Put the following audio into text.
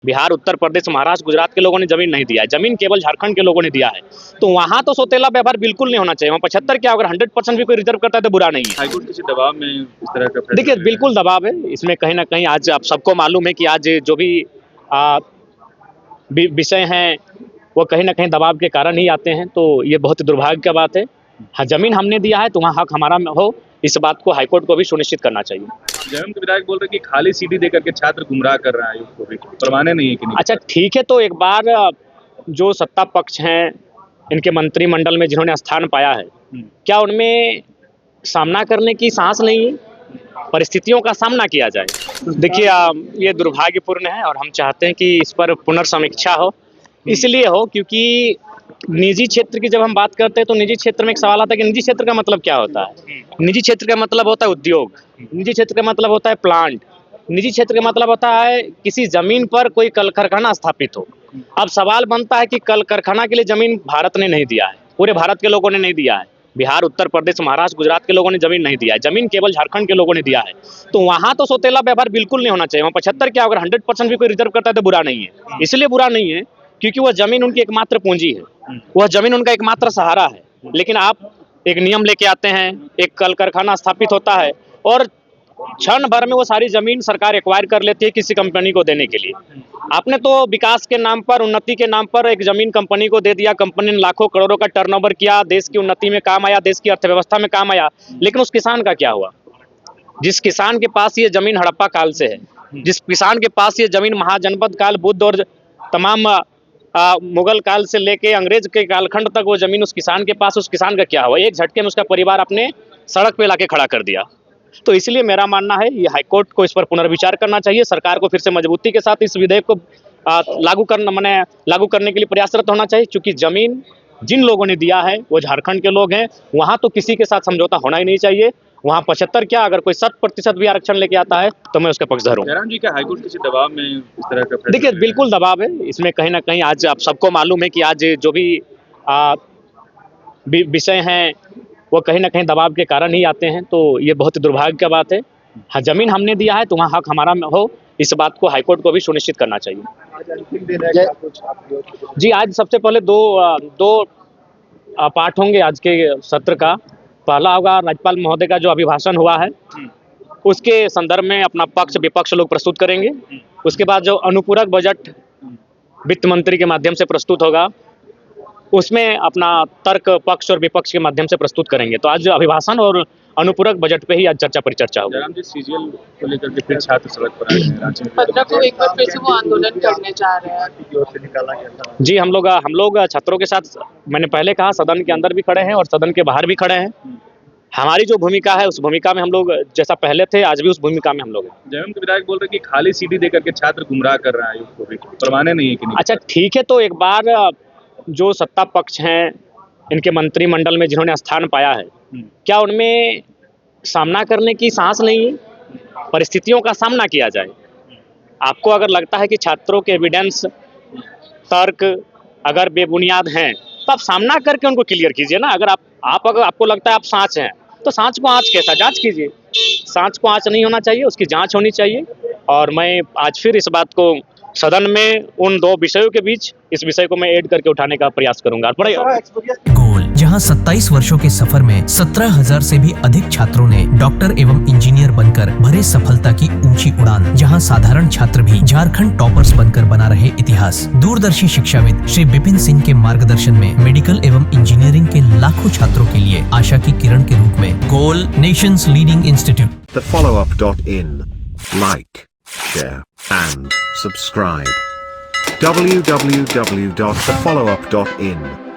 बिहार, उत्तर प्रदेश, महाराष्ट्र, गुजरात के लोगों ने जमीन नहीं दिया है। जमीन केवल झारखंड के लोगों ने दिया है। तो वहां तो सौतेला व्यवहार बिल्कुल नहीं होना चाहिए। वहाँ 75 क्या, अगर 100% भी कोई रिजर्व करता है तो बुरा नहीं है। हाईकोर्ट किसी दबाव में इस तरह का फैसला देखिए, ले रहा है? बिल्कुल दबाव है इसमें, कहीं ना कहीं आज आप सबको मालूम है कि आज जो भी विषय हैं वो कहीं ना कहीं दबाव के कारण ही आते हैं। तो ये बहुत दुर्भाग्य की बात है। हाँ, जमीन हमने दिया है तो वहाँ हक हमारा हो, इस बात को हाईकोर्ट को भी सुनिश्चित करना चाहिए। जयराम के विधायक बोल रहे कि खाली सीडी देकर के छात्र गुमराह कर रहा है आयोग को भी, परवाने नहीं है कि नहीं? अच्छा ठीक है, तो एक बार जो सत्ता पक्ष हैं, इनके मंत्रिमंडल में जिन्होंने स्थान पाया है, क्या उनमें सामना करने की साहस नहीं है? परिस्थितियों का सामना किया जाए। देखिए, ये दुर्भाग्यपूर्ण है और हम चाहते हैं कि इस पर पुनर्समीक्षा हो। इसलिए हो क्योंकि निजी क्षेत्र की जब हम बात करते हैं तो निजी क्षेत्र में एक सवाल आता है कि निजी क्षेत्र का मतलब क्या होता है। निजी क्षेत्र का मतलब होता है उद्योग, निजी क्षेत्र का मतलब होता है प्लांट, निजी क्षेत्र का मतलब होता है किसी जमीन पर कोई कल कारखाना स्थापित हो। अब सवाल बनता है कि कल कारखाना के लिए जमीन भारत ने नहीं दिया है, पूरे भारत के लोगों ने नहीं दिया है। बिहार, उत्तर प्रदेश, महाराष्ट्र, गुजरात के लोगों ने जमीन नहीं दिया है। जमीन केवल झारखंड के लोगों ने दिया है। तो वहां तो सौतेला व्यवहार बिल्कुल नहीं होना चाहिए। वहाँ 75 क्या, अगर 100% भी कोई रिजर्व करता है तो बुरा नहीं है। इसलिए बुरा नहीं है क्योंकि वह जमीन उनकी एकमात्र पूंजी है, वह जमीन उनका एकमात्र सहारा है। लेकिन आप एक नियम लेके आते हैं, एक कल कारखाना स्थापित होता है और क्षण भर में वो सारी जमीन सरकार एक्वायर कर लेती है किसी कंपनी को देने के लिए। आपने तो विकास के नाम पर, उन्नति के नाम पर एक जमीन कंपनी को दे दिया। कंपनी ने लाखों करोड़ों का टर्नओवर किया, देश की उन्नति में काम आया, देश की अर्थव्यवस्था में काम आया। लेकिन उस किसान का क्या हुआ? जिस किसान के पास ये जमीन हड़प्पा काल से है, जिस किसान के पास ये जमीन महाजनपद काल, बुद्ध और तमाम मुगल काल से लेके अंग्रेज के कालखंड तक वो जमीन उस किसान के पास, उस किसान का क्या हुआ? एक झटके में उसका परिवार अपने सड़क पे लाके खड़ा कर दिया। तो इसलिए मेरा मानना है ये हाईकोर्ट को इस पर पुनर्विचार करना चाहिए। सरकार को फिर से मजबूती के साथ इस विधेयक को लागू करने के लिए प्रयासरत होना चाहिए। क्योंकि जमीन जिन लोगों ने दिया है वो झारखंड के लोग हैं, वहाँ तो किसी के साथ समझौता होना ही नहीं चाहिए। वहाँ 75 क्या, अगर कोई 100% भी आरक्षण लेके आता है तो मैं उसके पक्षधर हूँ। जयराम जी, क्या हाईकोर्ट किसी दबाव में इस तरह का फैसला देखिए, ले रहा है? बिल्कुल दबाव है इसमें, कहीं ना कहीं आज आप सबको मालूम है कि आज जो भी विषय हैं वो कहीं ना कहीं दबाव के कारण ही आते हैं। तो ये बहुत दुर्भाग्य की बात है। हाँ, जमीन हमने दिया है तो वहाँ हक हमारा हो, इस बात को हाईकोर्ट को भी सुनिश्चित करना चाहिए। जी, आज सबसे पहले दो पार्ट होंगे आज के सत्र का। पहला होगा राज्यपाल महोदय का जो अभिभाषण हुआ है, उसके संदर्भ में अपना पक्ष विपक्ष लोग प्रस्तुत करेंगे। उसके बाद जो अनुपूरक बजट वित्त मंत्री के माध्यम से प्रस्तुत होगा, उसमें अपना तर्क पक्ष और विपक्ष के माध्यम से प्रस्तुत करेंगे। तो आज अभिभाषण और अनुपूरक बजट पे ही आज चर्चा परिचर्चा होगी। जयराम जी, सीजीएल को लेकर के फिर छात्र सड़क पर आए हैं रांची में। 15 को एक बार फिर से वो आंदोलन करने जा रहे हैं। जी, हम लोग छात्रों के साथ, मैंने पहले कहा, सदन के अंदर भी खड़े हैं और सदन के बाहर भी खड़े हैं। हमारी जो भूमिका है उस भूमिका में हम लोग जैसा पहले थे, आज भी उस भूमिका में हम लोग हैं। जयराम के विधायक बोल रहे कि खाली सीडी देकर के छात्र गुमराह कर रहा है आयोग को भी, परवाने नहीं है कि नहीं? अच्छा ठीक है, तो एक बार जो सत्ता पक्ष हैं, इनके मंत्रिमंडल में जिन्होंने स्थान पाया है, क्या उनमें सामना करने की साहस नहीं है? परिस्थितियों का सामना किया जाए। आपको अगर लगता है कि छात्रों के एविडेंस, तर्क अगर बेबुनियाद हैं तो आप सामना करके उनको क्लियर कीजिए ना। अगर अगर आपको लगता है आप सांच हैं तो सांच को आँच कैसा जांच कीजिए। सांच को आँच नहीं होना चाहिए, उसकी जांच होनी चाहिए। और मैं आज फिर इस बात को सदन में उन दो विषयों के बीच इस विषय को मैं ऐड करके उठाने का प्रयास करूंगा। गोल, जहां 27 वर्षों के सफर में 17,000 से भी अधिक छात्रों ने डॉक्टर एवं इंजीनियर बनकर भरे सफलता की ऊंची उड़ान, जहां साधारण छात्र भी झारखंड टॉपर्स बनकर बना रहे इतिहास। दूरदर्शी शिक्षाविद श्री विपिन सिंह के मार्गदर्शन में मेडिकल एवं इंजीनियरिंग के लाखों छात्रों के लिए आशा की किरण के रूप में गोल, nation's leading institute. TheFollowUp.in. Like, share and subscribe. www.thefollowup.in